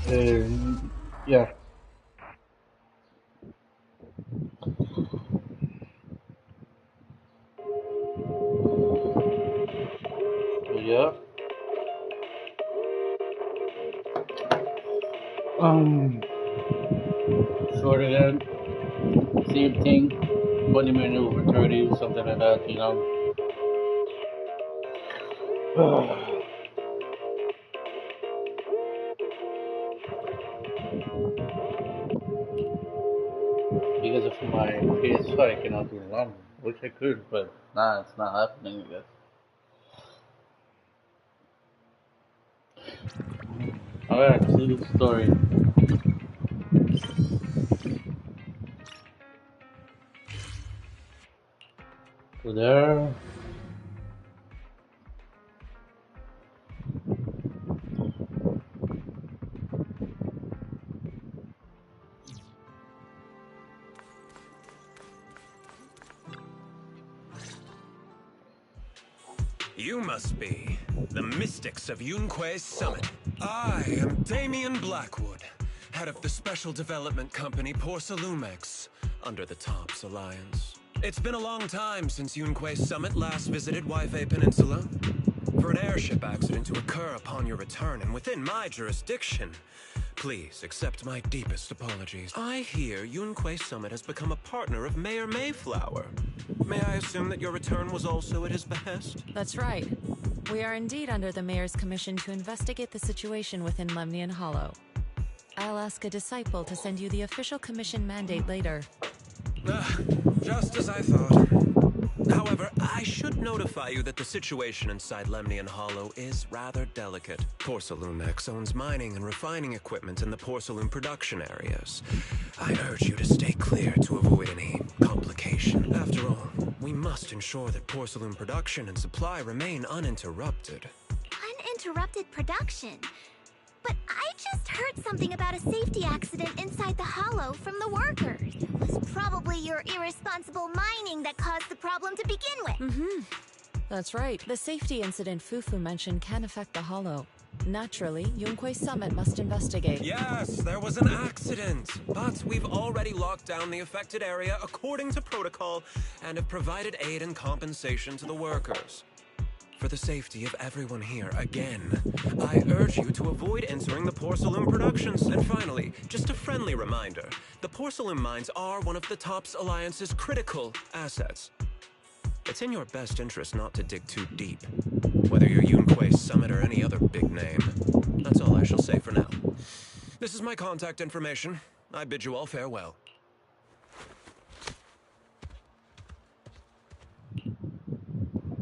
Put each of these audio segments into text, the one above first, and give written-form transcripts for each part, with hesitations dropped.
Yeah, yeah. Um, Short again, same thing. 20 minutes over 30, something like that, you know. Because of my PS5, I cannot do it long. Wish I could, but nah, it's not happening, I guess. Alright, let's do the story. So there. You must be the mystics of Yunque's summit. I am Damien Blackwood, head of the special development company Porcelumex, under the Tops Alliance. It's been a long time since Yunque's summit last visited Waifei Peninsula. For an airship accident to occur upon your return and within my jurisdiction, please accept my deepest apologies. I hear Yunque Summit has become a partner of Mayor Mayflower. May I assume that your return was also at his behest? That's right. We are indeed under the Mayor's commission to investigate the situation within Lemnian Hollow. I'll ask a disciple to send you the official commission mandate later. Just as I thought. However, I should notify you that the situation inside Lemnian Hollow is rather delicate. Porcelumex owns mining and refining equipment in the porcelain production areas. I urge you to stay clear to avoid any complication. After all, we must ensure that porcelain production and supply remain uninterrupted. Uninterrupted production? But I just heard something about a safety accident inside the hollow from the workers. It was probably your irresponsible mining that caused the problem to begin with. That's right. The safety incident Fufu mentioned can affect the hollow. Naturally, Yunque Summit must investigate. Yes, there was an accident, but we've already locked down the affected area according to protocol and have provided aid and compensation to the workers. For the safety of everyone here, again, I urge you to avoid entering the porcelain productions. And finally, just a friendly reminder, the porcelain mines are one of the Tops Alliance's critical assets. It's in your best interest not to dig too deep, whether you're Yunque's Summit or any other big name. That's all I shall say for now. This is my contact information. I bid you all farewell.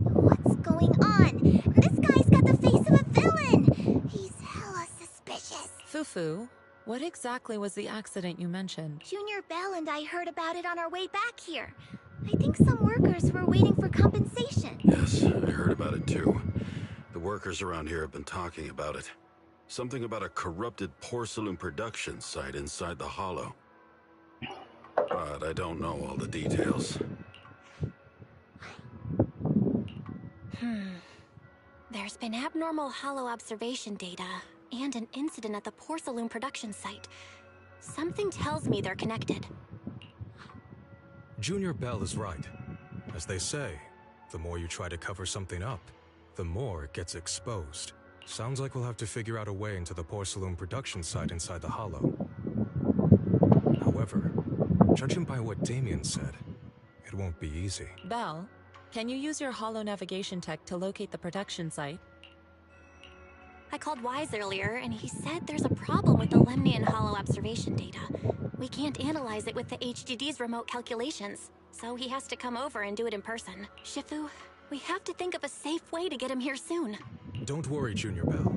What's going on? This guy's got the face of a villain. He's hella suspicious. Fufu, what exactly was the accident you mentioned? Junior Bell and I heard about it on our way back here. I think some workers were waiting for compensation. Yes, I heard about it too. The workers around here have been talking about it. Something about a corrupted porcelain production site inside the hollow. But I don't know all the details. There's been abnormal hollow observation data and an incident at the porcelain production site. Something tells me they're connected. Junior Bell is right. As they say, the more you try to cover something up, the more it gets exposed. Sounds like we'll have to figure out a way into the porcelain production site inside the hollow. However, judging by what Damien said, it won't be easy. Bell, can you use your hollow navigation tech to locate the production site? I called Wise earlier, and he said there's a problem with the Lemnian hollow observation data. We can't analyze it with the HDD's remote calculations, so he has to come over and do it in person. Shifu, we have to think of a safe way to get him here soon. Don't worry, Junior Bell.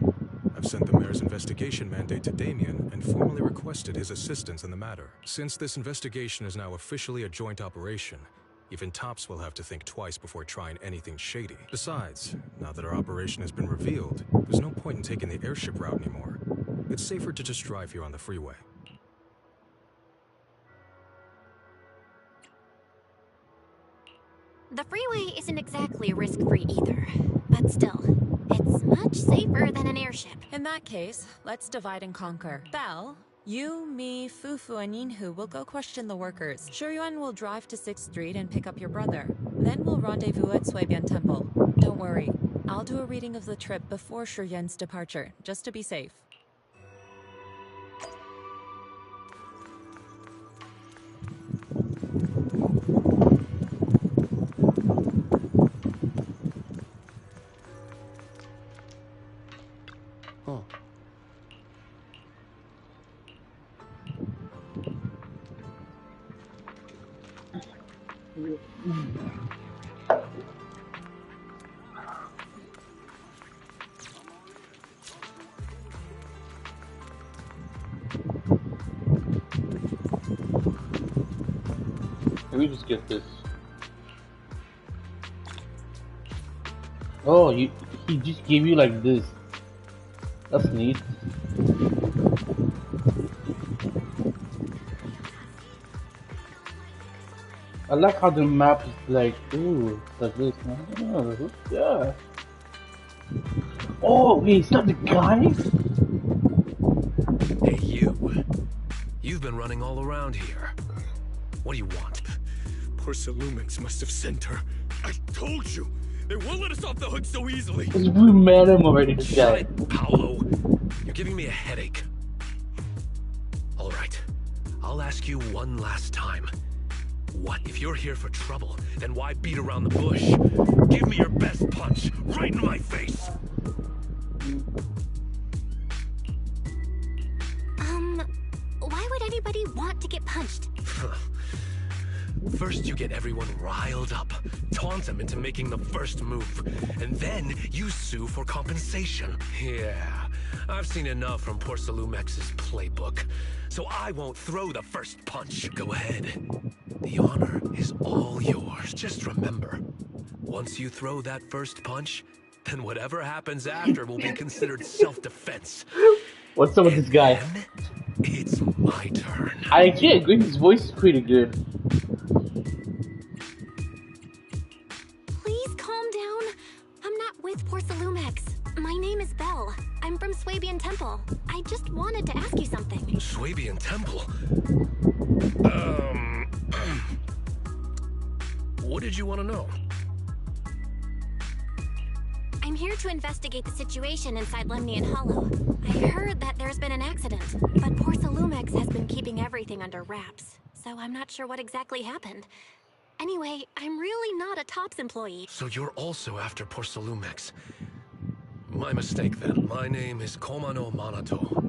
I've sent the mayor's investigation mandate to Damien and formally requested his assistance in the matter. Since this investigation is now officially a joint operation, even Tops will have to think twice before trying anything shady. Besides, now that our operation has been revealed, there's no point in taking the airship route anymore. It's safer to just drive here on the freeway. The freeway isn't exactly risk-free either, but still, it's much safer than an airship. In that case, let's divide and conquer. Belle, you, me, Fufu, and Yinhu will go question the workers. Shuryuan will drive to 6th Street and pick up your brother. Then we'll rendezvous at Suibian Temple. Don't worry, I'll do a reading of the trip before Shuryuan's departure, just to be safe. Oh. Let me just get this. Oh, he just gave you like this. That's neat. I like how the map is like, ooh, like this. Oh, yeah. Oh, wait, is that the guy? Hey, you. You've been running all around here. What do you want? Porcelumix must have sent her. I told you! They won't let us off the hook so easily! We met him already, this Shut guy. it, Paolo. You're giving me a headache. All right. I'll ask you one last time. What? If you're here for trouble, then why beat around the bush? Give me your best punch, right in my face! Why would anybody want to get punched? First you get everyone riled up, taunt them into making the first move, and then you sue for compensation. Yeah, I've seen enough from Porcelumex's playbook, so I won't throw the first punch. Go ahead. The honor is all yours. Just remember, once you throw that first punch, then whatever happens after will be considered self-defense. What's up with this guy? Then it's my turn. I actually agree, his voice is pretty good. Please calm down. I'm not with Porcelumex. My name is Belle. I'm from Suibian Temple. I just wanted to ask you something. Suibian Temple? What did you want to know? I'm here to investigate the situation inside Lemnian Hollow. I heard that there's been an accident, but Porcelumex has been keeping everything under wraps, so I'm not sure what exactly happened. Anyway, I'm really not a TOPS employee. So you're also after Porcelumex. My mistake then. My name is Komano Manato.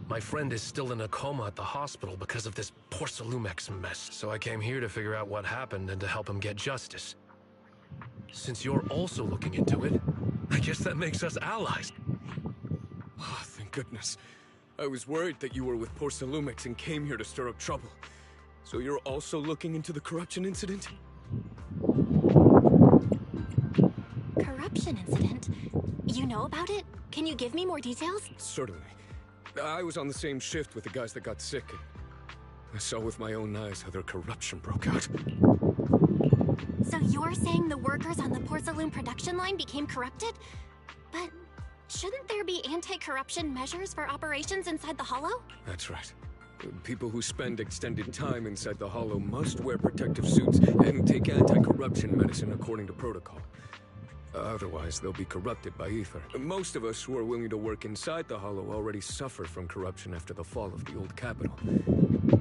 My friend is still in a coma at the hospital because of this Porcelumex mess, so I came here to figure out what happened and to help him get justice. Since you're also looking into it, I guess that makes us allies. Oh, thank goodness. I was worried that you were with Porcelumix and came here to stir up trouble. So you're also looking into the corruption incident? Corruption incident? You know about it? Can you give me more details? Certainly. I was on the same shift with the guys that got sick, and I saw with my own eyes how their corruption broke out. So you're saying the workers on the porcelain production line became corrupted? But shouldn't there be anti-corruption measures for operations inside the Hollow? That's right. People who spend extended time inside the Hollow must wear protective suits and take anti-corruption medicine according to protocol. Otherwise, they'll be corrupted by ether. Most of us who are willing to work inside the Hollow already suffer from corruption after the fall of the old capital.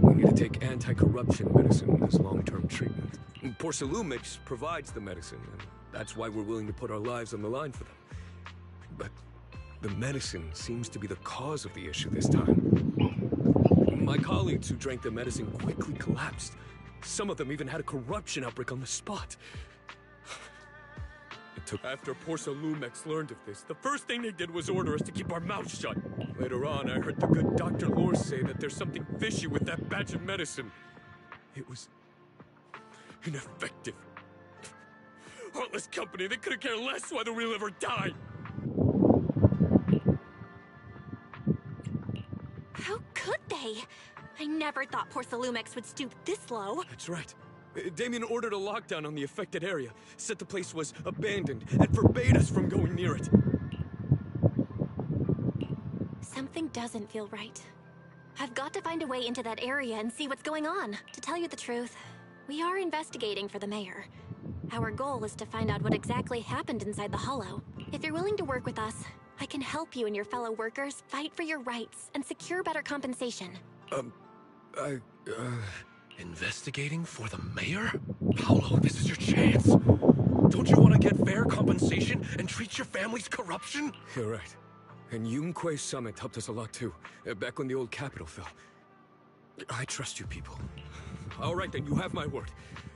We need to take anti-corruption medicine as long-term treatment. Porcelumix provides the medicine, and that's why we're willing to put our lives on the line for them. But the medicine seems to be the cause of the issue this time. My colleagues who drank the medicine quickly collapsed. Some of them even had a corruption outbreak on the spot. After Porcelumix learned of this, the first thing they did was order us to keep our mouths shut. Later on, I heard the good Dr. Lore say that there's something fishy with that batch of medicine. It was ineffective. Heartless company, they couldn't care less whether we live or die. How could they? I never thought Porcelumix would stoop this low. That's right. Damien ordered a lockdown on the affected area, said the place was abandoned, and forbade us from going near it. Something doesn't feel right. I've got to find a way into that area and see what's going on. To tell you the truth, we are investigating for the mayor. Our goal is to find out what exactly happened inside the Hollow. If you're willing to work with us, I can help you and your fellow workers fight for your rights and secure better compensation. Investigating for the mayor? Paolo, this is your chance. Don't you want to get fair compensation and treat your family's corruption? You're right. And Yunque Summit helped us a lot too, back when the old capital fell. I trust you people. All right then, you have my word.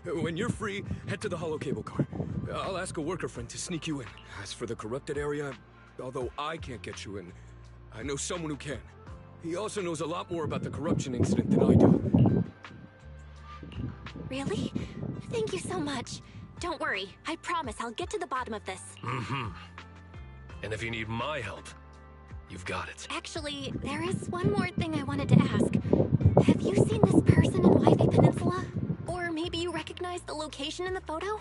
When you're free, head to the Hollow cable car. I'll ask a worker friend to sneak you in. As for the corrupted area, although I can't get you in, I know someone who can. He also knows a lot more about the corruption incident than I do. Really? Thank you so much. Don't worry, I promise I'll get to the bottom of this. Mm-hmm. And if you need my help, you've got it. Actually, there is one more thing I wanted to ask. Have you seen this person in Waifi Peninsula? Or maybe you recognize the location in the photo?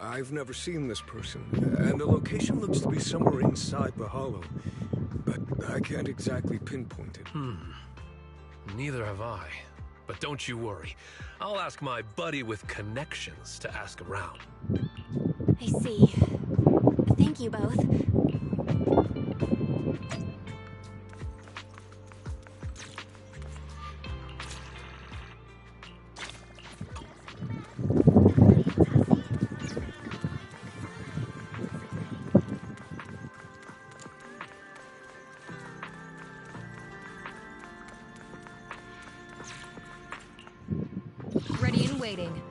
I've never seen this person, and the location looks to be somewhere inside the Hollow, but I can't exactly pinpoint it. Neither have I. But don't you worry. I'll ask my buddy with connections to ask around. I see. Thank you both. Ready and waiting.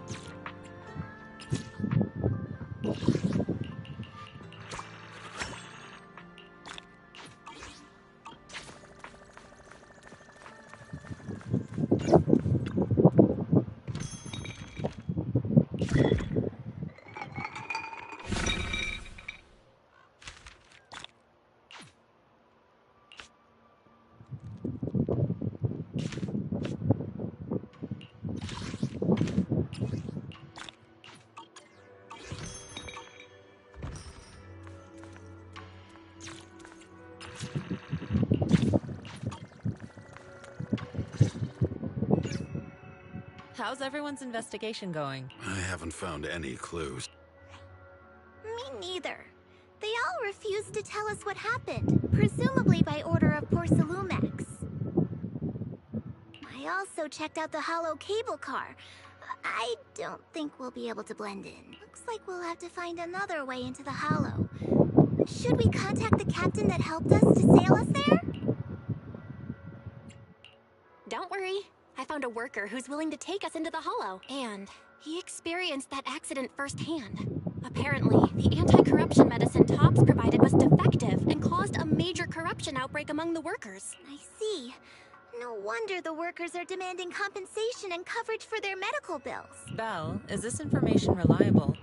How's everyone's investigation going? I haven't found any clues. Me neither. They all refused to tell us what happened, presumably by order of Porcelumax. I also checked out the Hollow cable car. I don't think we'll be able to blend in. Looks like we'll have to find another way into the Hollow. Should we contact the captain that helped us to sail us there? Don't worry. I found a worker who's willing to take us into the Hollow. And he experienced that accident firsthand. Apparently, the anti-corruption medicine Tops provided was defective and caused a major corruption outbreak among the workers. I see. No wonder the workers are demanding compensation and coverage for their medical bills. Belle, is this information reliable?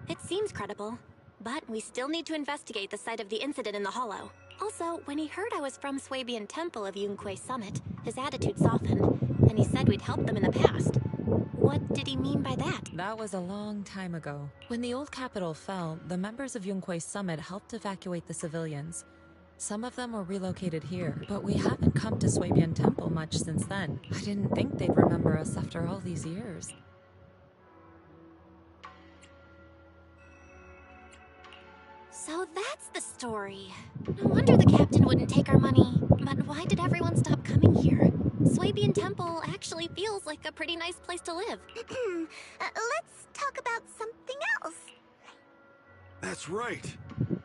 It seems credible, but we still need to investigate the site of the incident in the Hollow. Also, when he heard I was from Swabian Temple of Yunque Summit, his attitude softened, and he said we'd helped them in the past. What did he mean by that? That was a long time ago. When the old capital fell, the members of Yunque Summit helped evacuate the civilians. Some of them were relocated here, but we haven't come to Swabian Temple much since then. I didn't think they'd remember us after all these years. So that's the story. No wonder the captain wouldn't take our money. But why did everyone stop coming here? Swabian Temple actually feels like a pretty nice place to live. Let's talk about something else. That's right.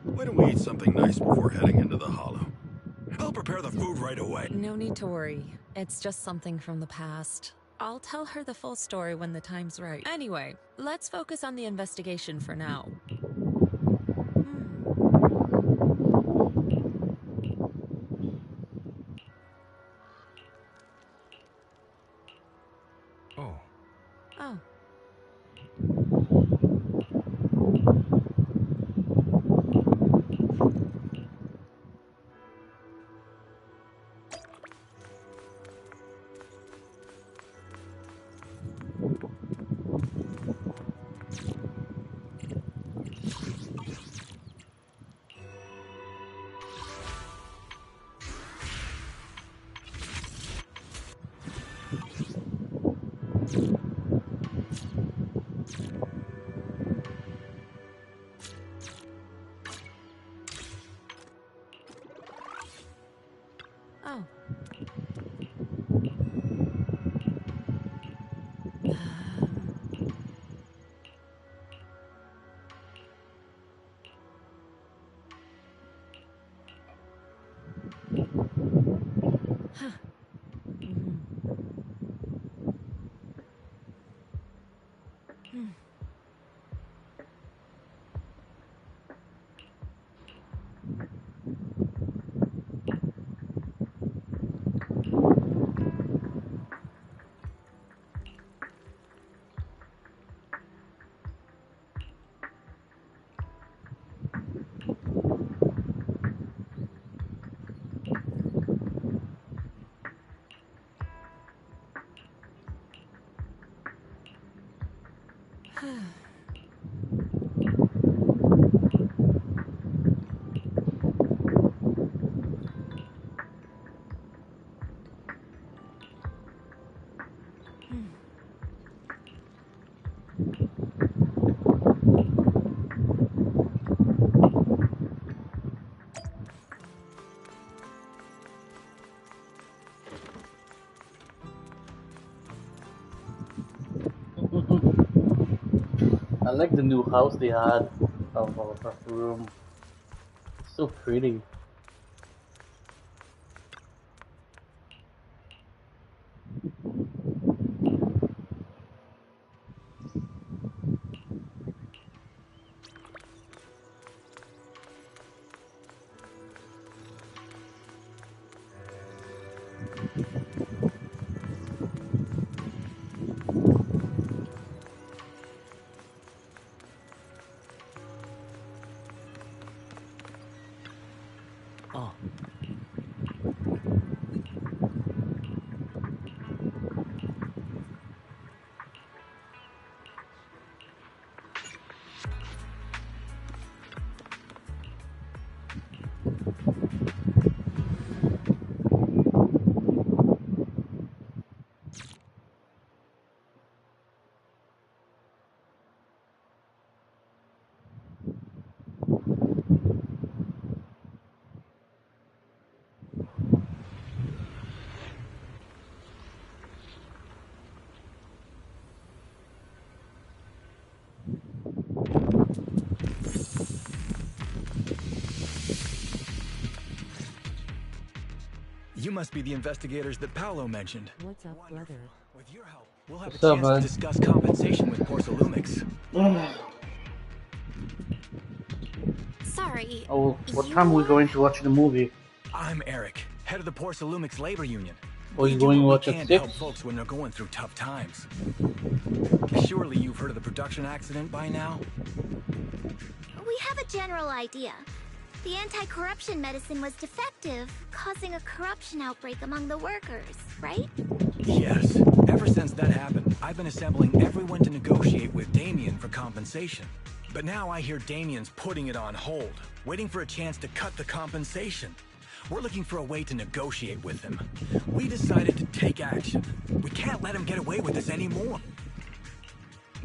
Why don't we eat something nice before heading into the Hollow? I'll prepare the food right away. No need to worry. It's just something from the past. I'll tell her the full story when the time's right. Anyway, let's focus on the investigation for now. Oh. Oh. like the new house they had of room. It's so pretty. Oh. You must be the investigators that Paolo mentioned. What's up, brother? With your help, we'll have What's a up, chance to man? discuss compensation with Porcelumix. Sorry. Oh, what time are we going to watch the movie? I'm Eric, head of the Porcelumix labor union. Oh, We you do going to what watch we at can to help 6? folks when they're going through tough times. Surely you've heard of the production accident by now? We have a general idea. The anti-corruption medicine was defective, causing a corruption outbreak among the workers, right? Yes. Ever since that happened, I've been assembling everyone to negotiate with Damien for compensation. But now I hear Damien's putting it on hold, waiting for a chance to cut the compensation. We're looking for a way to negotiate with him. We decided to take action. We can't let him get away with this anymore.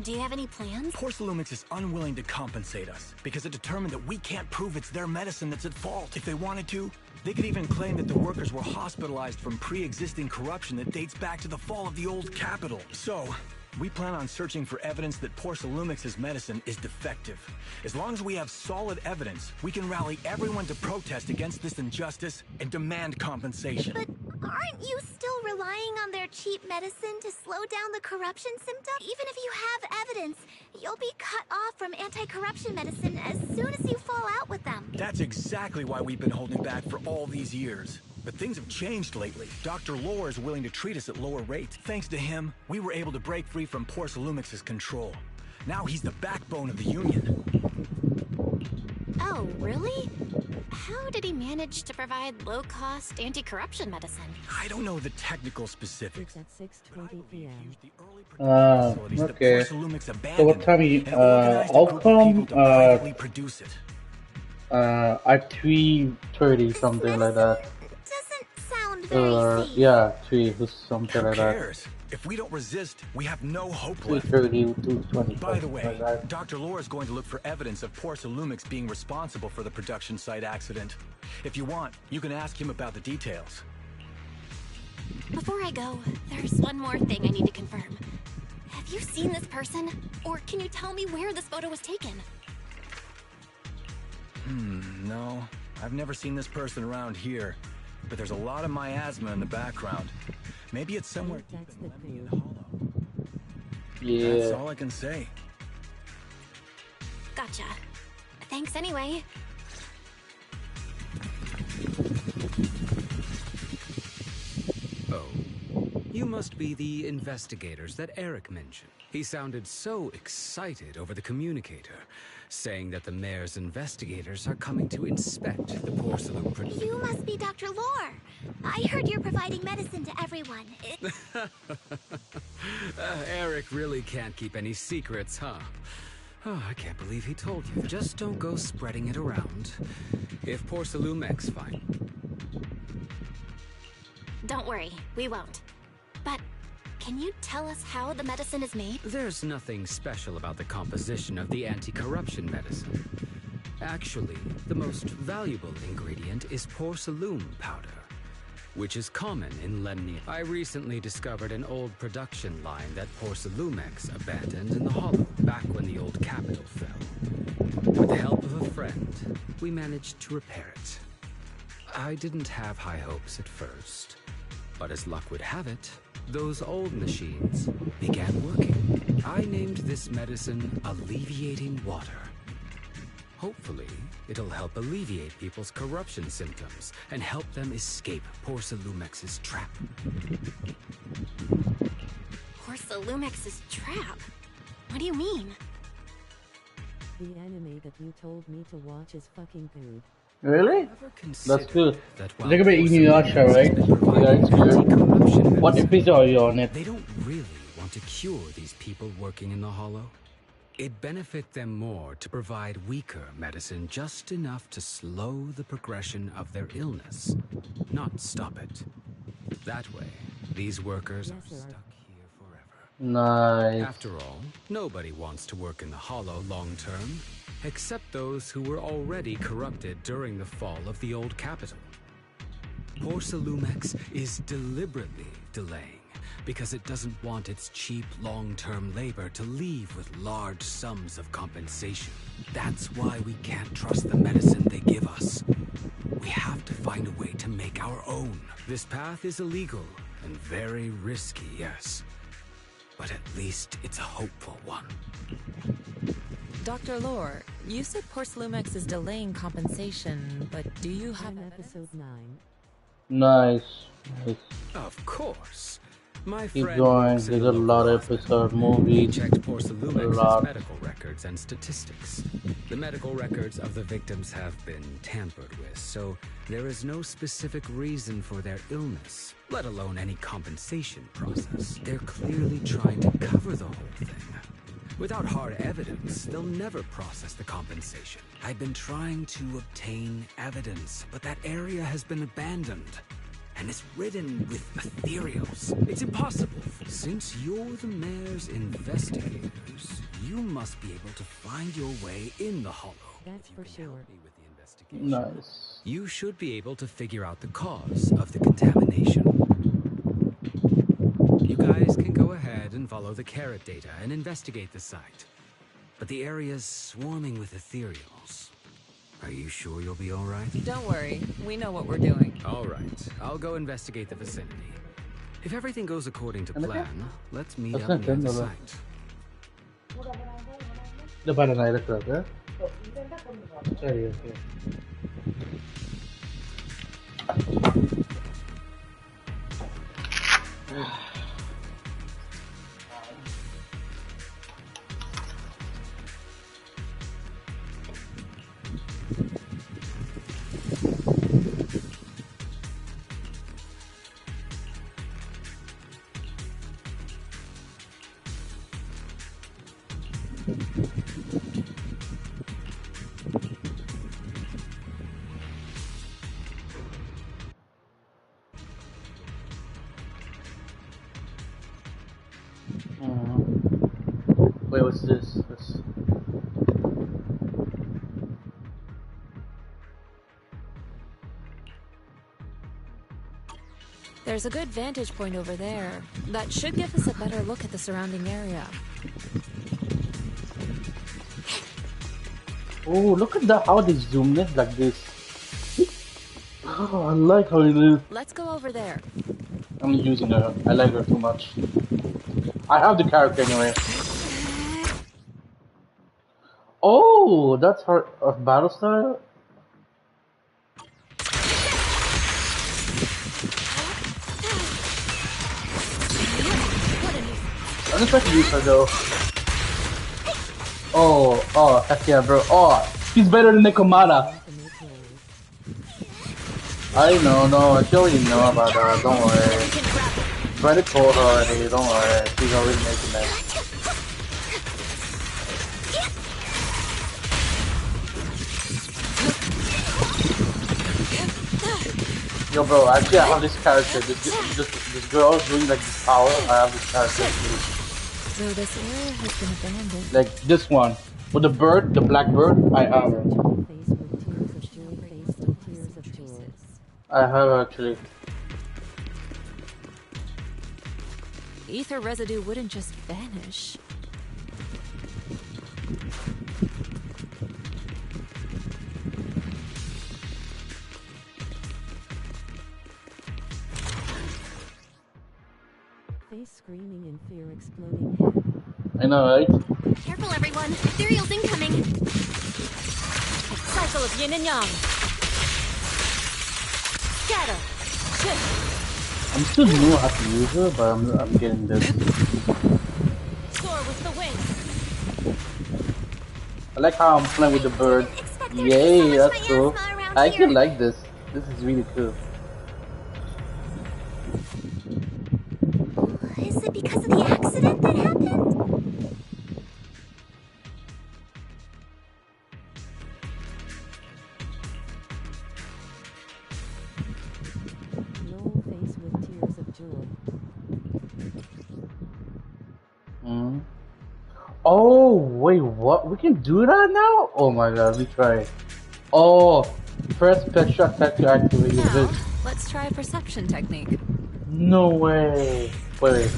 Do you have any plans? Porcelumix is unwilling to compensate us because it determined that we can't prove it's their medicine that's at fault. If they wanted to, they could even claim that the workers were hospitalized from pre-existing corruption that dates back to the fall of the old capital. So, we plan on searching for evidence that Porcelumix's medicine is defective. As long as we have solid evidence, we can rally everyone to protest against this injustice and demand compensation. But aren't you still relying on their cheap medicine to slow down the corruption symptoms? Even if you have evidence, you'll be cut off from anti-corruption medicine as soon as you fall out with them. That's exactly why we've been holding back for all these years. But things have changed lately. Dr. Lore is willing to treat us at lower rates. Thanks to him, we were able to break free from Porcelumix's control. Now he's the backbone of the union. Oh, really? How did he manage to provide low-cost anti-corruption medicine? I don't know the technical specifics. It's at 6:20 p.m. Okay. Porcelumix abandoned So what time you, and organized a group of outcome, people to privately produce it. at 3:30, something like that. Doesn't sound very safe. Yeah, 3, something Who like that. cares? If we don't resist, we have no hope left. 2:30, 2:20. By the like way, that. Dr. Lore is going to look for evidence of Porcelumix being responsible for the production site accident. If you want, you can ask him about the details. Before I go, there's one more thing I need to confirm. Have you seen this person? Or can you tell me where this photo was taken? No. I've never seen this person around here. But there's a lot of miasma in the background. Maybe it's somewhere deep That's in the Lemnian clue. Hollow. Yeah. That's all I can say. Gotcha. Thanks anyway. Oh. You must be the investigators that Eric mentioned. He sounded so excited over the communicator, saying that the mayor's investigators are coming to inspect the porcelain production. You must be Dr. Lore. I heard you're providing medicine to everyone. Eric really can't keep any secrets, huh? Oh, I can't believe he told you. Just don't go spreading it around. If Porcelumix find... Don't worry, we won't. But can you tell us how the medicine is made? There's nothing special about the composition of the anti-corruption medicine. Actually, the most valuable ingredient is porcelain powder, which is common in Lemnia. I recently discovered an old production line that Porcelumix abandoned in the hollow back when the old capital we managed to repair it. I didn't have high hopes at first, but as luck would have it, those old machines began working. I named this medicine Alleviating Water. Hopefully, it'll help alleviate people's corruption symptoms and help them escape Porcelumex's trap. Porcelumex's trap? What do you mean? The anime that you told me to watch is fucking good. Really? That's good. That They're gonna be Inuyasha, right? That's good. What episode are you on it? They don't really want to cure these people working in the Hollow. It'd benefit them more to provide weaker medicine just enough to slow the progression of their illness, not stop it. That way, these workers are stuck here forever. Nice. After all, nobody wants to work in the Hollow long term, except those who were already corrupted during the fall of the old capital. Porcelumex is deliberately delaying because it doesn't want its cheap long-term labor to leave with large sums of compensation. That's why we can't trust the medicine they give us. We have to find a way to make our own. This path is illegal and very risky, yes. But at least it's a hopeful one. Dr. Lore, you said Porcelumex is delaying compensation, but do you have episode 9? Nice. Nice. Of course. My Keep friend going. works in There's a a lot of local episode hospital. He movies. checked A Porcelumex's lot. medical records and statistics. The medical records of the victims have been tampered with, so there is no specific reason for their illness, let alone any compensation process. They're clearly trying to cover the whole thing. Without hard evidence, they'll never process the compensation. I've been trying to obtain evidence, but that area has been abandoned. And it's ridden with ethereals. It's impossible. Since you're the mayor's investigators, you must be able to find your way in the Hollow. That's for sure. Help me with the investigation. Nice. You should be able to figure out the cause of the contamination. You guys can go ahead and follow the carrot data and investigate the site. But the area's swarming with ethereals. Are you sure you'll be all right? Don't worry, we know what we're doing. All right, I'll go investigate the vicinity. If everything goes according to plan, let's meet up near the site. Depan ada air keras ya? Sorry, okay. Wait, what's this? There's a good vantage point over there. That should give us a better look at the surrounding area. Oh, look at that! How they zoomed in like this. Oh, I like how it is. Let's go over there. I'm using her. I like her too much. I have the character anyway. Oh, that's her battle style. I'm just trying to use her though. Oh, heck yeah, bro. Oh, she's better than Nekomata. I know, no, she already know about that. Don't worry. Brenda told her already. Don't worry. She's already making that. Yo, bro, actually, I have this character. This girl doing like this power. I have this character. So this area has been abandoned. Like this one. With the bird, the black bird, I have her. I have her actually. Ether residue wouldn't just vanish. Voice screaming in fear, exploding head. I know, right? Careful, everyone. Ethereal's incoming. Cycle of yin and yang. Scatter. Shift. I'm still new how to use it, but I'm getting this. Soar with the wings. I like how I'm playing with the bird. Yay, that's cool. I actually like this. This is really cool. Is it because of the accident that happened? Lol face with tears of joy. Oh, wait, what? We can do that now? Oh my god, let me try it. Oh, press special attack to activate your Now, vision. let's try a perception technique. No way. Wait.